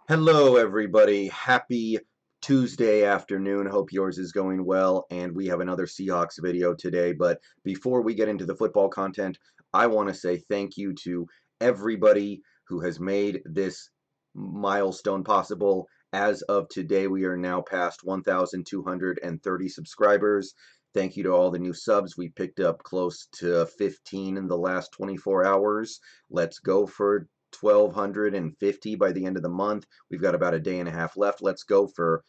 Hello, everybody. Happy Tuesday afternoon. Hope yours is going well. And we have another Seahawks video today. But before we get into the football content, I want to say thank you to everybody who has made this milestone possible. As of today, we are now past 1,230 subscribers. Thank you to all the new subs. We picked up close to 15 in the last 24 hours. Let's go for 1,250 by the end of the month. We've got about a day and a half left. Let's go for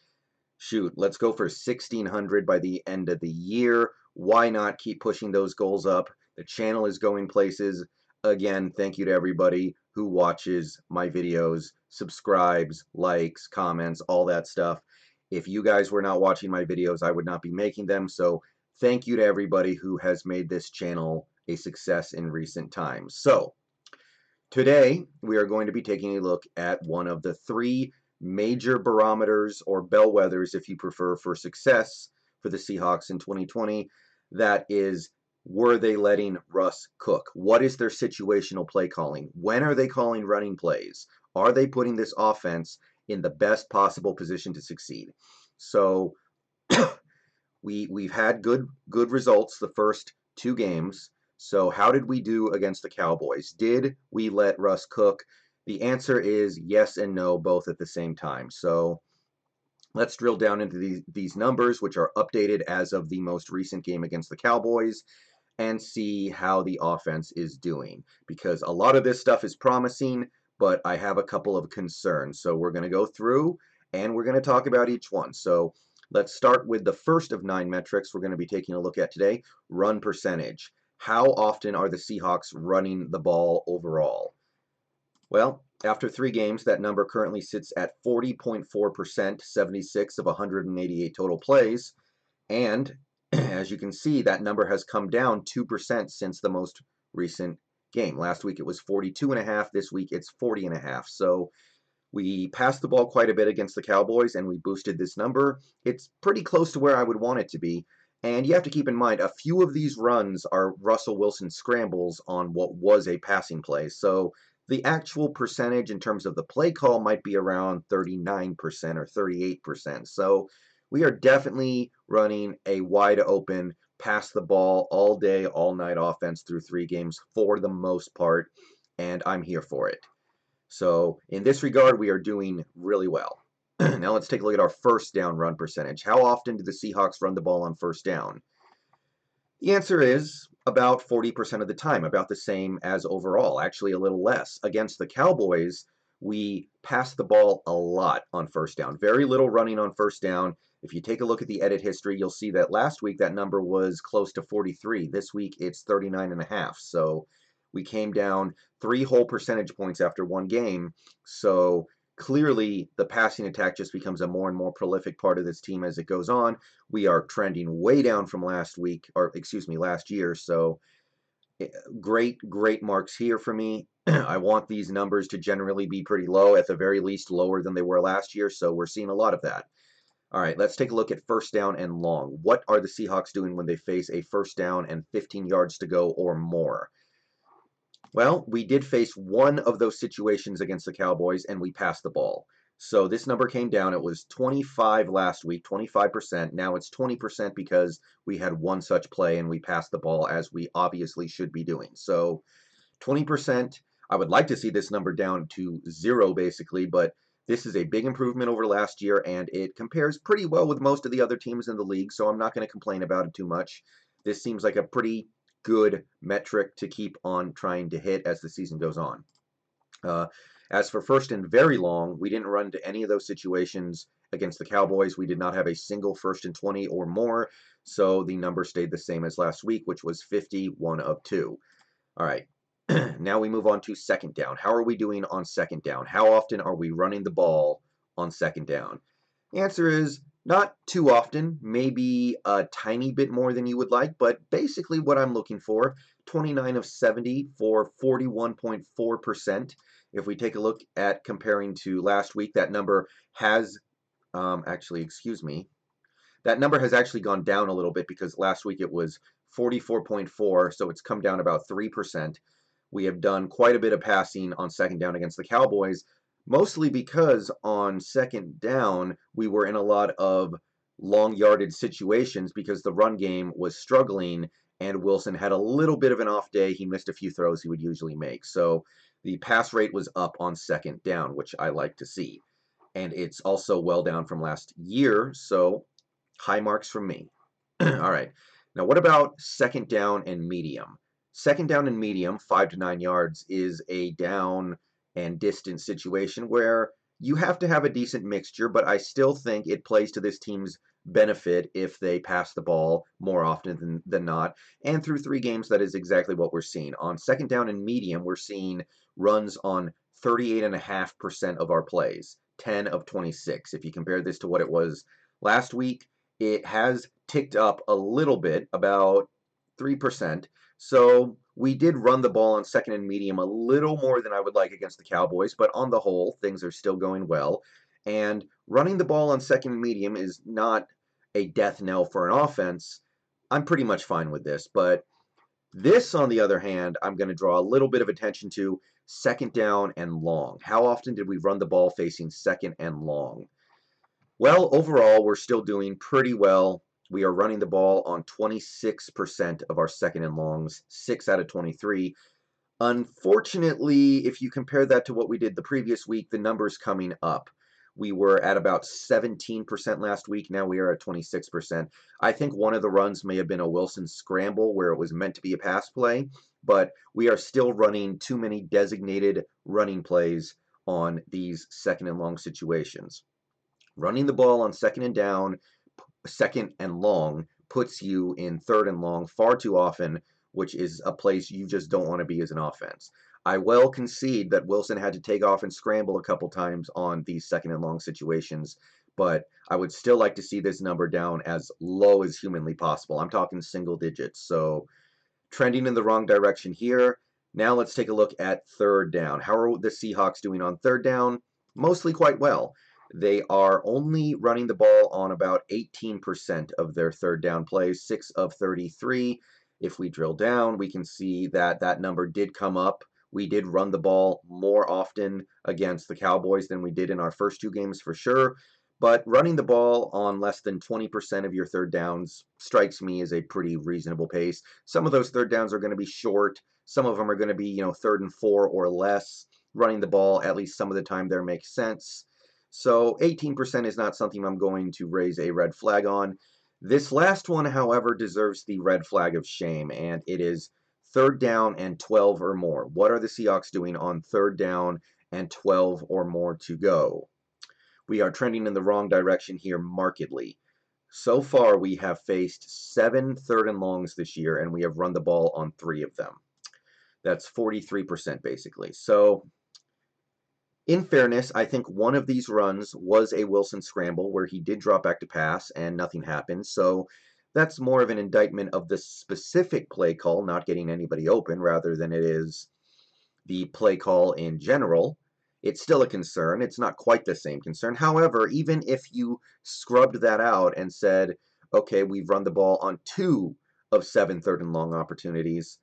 1,600 by the end of the year. Why not keep pushing those goals up? The channel is going places. Again, thank you to everybody who watches my videos, subscribes, likes, comments, all that stuff. If you guys were not watching my videos, I would not be making them. So thank you to everybody who has made this channel a success in recent times. So today, we are going to be taking a look at one of the three major barometers or bellwethers, if you prefer, for success for the Seahawks in 2020. That is, were they letting Russ cook? What is their situational play calling? When are they calling running plays? Are they putting this offense in the best possible position to succeed? So we've had good results the first two games. So how did we do against the Cowboys? Did we let Russ cook? The answer is yes and no, both at the same time. So let's drill down into these numbers, which are updated as of the most recent game against the Cowboys, and see how the offense is doing. Because a lot of this stuff is promising, but I have a couple of concerns. So we're going to go through and we're going to talk about each one. So let's start with the first of 9 metrics we're going to be taking a look at today, run percentage. How often are the Seahawks running the ball overall? Well, after 3 games, that number currently sits at 40.4%, 76 of 188 total plays. And as you can see, that number has come down 2% since the most recent game. Last week it was 42.5. This week it's 40.5. So we passed the ball quite a bit against the Cowboys, and we boosted this number. It's pretty close to where I would want it to be. And you have to keep in mind, a few of these runs are Russell Wilson scrambles on what was a passing play. So the actual percentage in terms of the play call might be around 39% or 38%. So we are definitely running a wide open, pass the ball all day, all night offense through 3 games for the most part, and I'm here for it. So in this regard, we are doing really well. Now let's take a look at our first down run percentage. How often do the Seahawks run the ball on first down? The answer is about 40% of the time, about the same as overall, actually a little less. Against the Cowboys, we pass the ball a lot on first down. Very little running on first down. If you take a look at the edit history, you'll see that last week that number was close to 43. This week it's 39.5. So we came down 3 whole percentage points after 1 game. So clearly the passing attack just becomes a more and more prolific part of this team as it goes on. We are trending way down from last week, or excuse me, last year. So great marks here for me. I want these numbers to generally be pretty low, at the very least lower than they were last year. So we're seeing a lot of that. All right, let's take a look at first down and long. What are the Seahawks doing when they face a first down and 15 yards to go or more? Well, we did face one of those situations against the Cowboys, and we passed the ball. So this number came down. It was 25 last week, 25%. Now it's 20% because we had one such play and we passed the ball, as we obviously should be doing. So 20%. I would like to see this number down to 0, basically, but this is a big improvement over last year, and it compares pretty well with most of the other teams in the league, so I'm not going to complain about it too much. This seems like a pretty good metric to keep on trying to hit as the season goes on. As for first and very long, we didn't run into any of those situations against the Cowboys. We did not have a single first and 20 or more, so the number stayed the same as last week, which was 51 of 2. All right, now we move on to second down. How are we doing on second down? How often are we running the ball on second down? The answer is not too often, maybe a tiny bit more than you would like, but basically what I'm looking for, 29 of 70 for 41.4%. If we take a look at comparing to last week, that number has, that number has actually gone down a little bit because last week it was 44.4, so it's come down about 3%. We have done quite a bit of passing on second down against the Cowboys, Mostly because on second down, we were in a lot of long yardage situations because the run game was struggling and Wilson had a little bit of an off day. He missed a few throws he would usually make. So the pass rate was up on second down, which I like to see. And it's also well down from last year, so high marks from me. All right. Now, what about second down and medium? Second down and medium, 5 to 9 yards, is a down and distance situation where you have to have a decent mixture, but I still think it plays to this team's benefit if they pass the ball more often than not. And through 3 games, that is exactly what we're seeing. On second down and medium, we're seeing runs on 38.5% of our plays, 10 of 26. If you compare this to what it was last week, it has ticked up a little bit, about 3%. So we did run the ball on second and medium a little more than I would like against the Cowboys, but on the whole, things are still going well. And running the ball on second and medium is not a death knell for an offense. I'm pretty much fine with this, but this, on the other hand, I'm going to draw a little bit of attention to second down and long. How often did we run the ball facing second and long? Well, overall, we're still doing pretty well. We are running the ball on 26% of our second and longs, 6 out of 23. Unfortunately, if you compare that to what we did the previous week, the number's coming up. We were at about 17% last week. Now we are at 26%. I think one of the runs may have been a Wilson scramble where it was meant to be a pass play, but we are still running too many designated running plays on these second and long situations. Running the ball on second and down, second and long, puts you in third and long far too often, which is a place you just don't want to be as an offense. I will concede that Wilson had to take off and scramble a couple times on these second and long situations, but I would still like to see this number down as low as humanly possible. I'm talking single digits, so trending in the wrong direction here. Now let's take a look at third down. How are the Seahawks doing on third down? Mostly quite well. They are only running the ball on about 18% of their third down plays, 6 of 33. If we drill down, we can see that that number did come up. We did run the ball more often against the Cowboys than we did in our first 2 games for sure. But running the ball on less than 20% of your third downs strikes me as a pretty reasonable pace. Some of those third downs are going to be short. Some of them are going to be, 3rd and 4 or less. Running the ball at least some of the time there makes sense. So 18% is not something I'm going to raise a red flag on. This last one, however, deserves the red flag of shame, and it is third down and 12 or more. What are the Seahawks doing on third down and 12 or more to go? We are trending in the wrong direction here markedly. So far, we have faced 7 third and longs this year, and we have run the ball on 3 of them. That's 43% basically. So, in fairness, I think one of these runs was a Wilson scramble where he did drop back to pass and nothing happened. So, that's more of an indictment of the specific play call, not getting anybody open, rather than it is the play call in general. It's still a concern. It's not quite the same concern. However, even if you scrubbed that out and said, okay, we've run the ball on 2 of 7 third and long opportunities,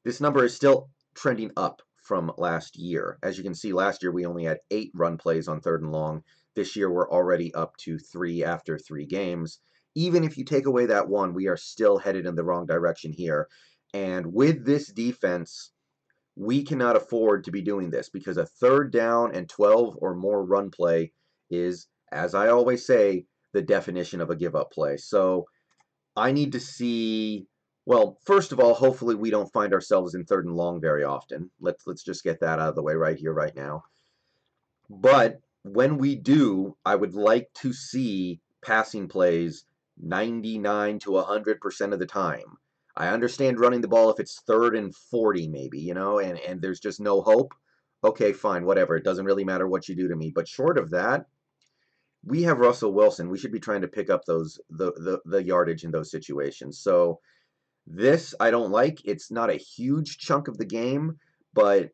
this number is still trending up from last year. As you can see, last year we only had 8 run plays on third and long. This year we're already up to 3 after 3 games. Even if you take away that one, we are still headed in the wrong direction here. And with this defense, we cannot afford to be doing this because a third down and 12 or more run play is, as I always say, the definition of a give up play. So I need to see, well, first of all, hopefully we don't find ourselves in third and long very often. Let's just get that out of the way right here, right now. But when we do, I would like to see passing plays 99 to 100% of the time. I understand running the ball if it's 3rd and 40 maybe, and there's just no hope. Okay, fine, whatever. It doesn't really matter what you do to me. But short of that, we have Russell Wilson. We should be trying to pick up the yardage in those situations. So this I don't like. It's not a huge chunk of the game, but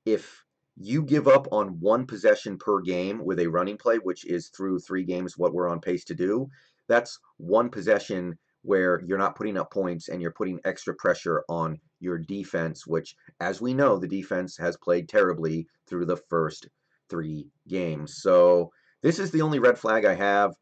if you give up on 1 possession per game with a running play, which is through 3 games what we're on pace to do, that's 1 possession where you're not putting up points and you're putting extra pressure on your defense, which, as we know, the defense has played terribly through the first 3 games. So this is the only red flag I have.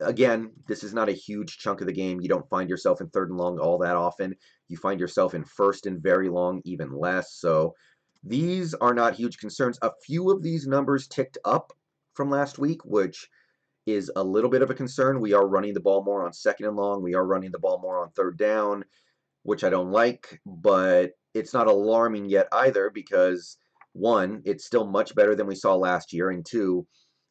Again, this is not a huge chunk of the game. You don't find yourself in 3rd and long all that often. You find yourself in 1st and very long even less. So these are not huge concerns. A few of these numbers ticked up from last week, which is a little bit of a concern. We are running the ball more on 2nd and long. We are running the ball more on 3rd down, which I don't like, but it's not alarming yet either because, one, it's still much better than we saw last year, and two,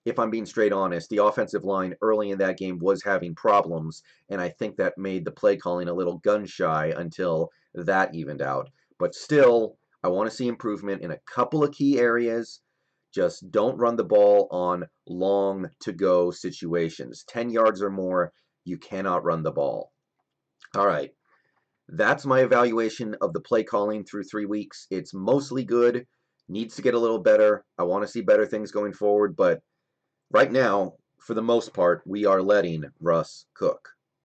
if I'm being straight honest, the offensive line early in that game was having problems, and I think that made the play calling a little gun-shy until that evened out. But still, I want to see improvement in a couple of key areas. Just don't run the ball on long to-go situations. 10 yards or more, you cannot run the ball. All right. That's my evaluation of the play calling through 3 weeks. It's mostly good, needs to get a little better. I want to see better things going forward, but right now, for the most part, we are letting Russ cook.